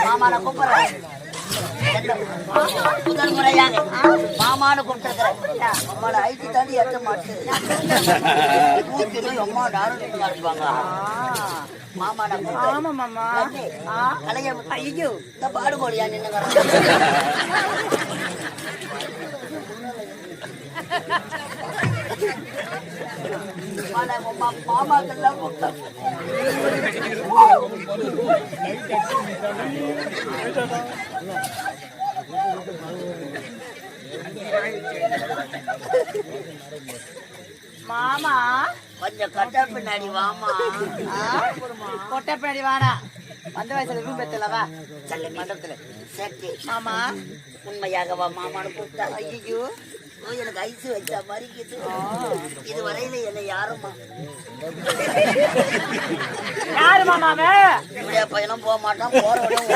மாமா நான் கூப்பிடுறேன். முதல் முறையாக மாமான்னு கூப்பிட்டுருக்கிறேன். நம்மளை ஐட்டி தாண்டி எட்ட மாட்டேன். அம்மா நானும் இருப்பாங்க. மாமா ஆமா மாமா. கலைஞர் ஐயோ இந்த பாடுபோடியா நின்னுங்க. மாமாக்கெல்லாம் மாமா கொஞ்சம் கட்ட பின்னாடி வாமா. கொட்டை பின்னாடி வாடா. வந்த வயசுல ரூம் பெத்தலவா சல்ல மண்டபத்துல சேர்த்து மாமா. உண்மையாகவா மாமான்னு கூப்பிட்டா? ஐயோ எனக்கு ஐஸ் வச்சா மாதிரி இது வரையில என்னை யாருமா யாரு மாமாவே பையனும் போக மாட்டான். போற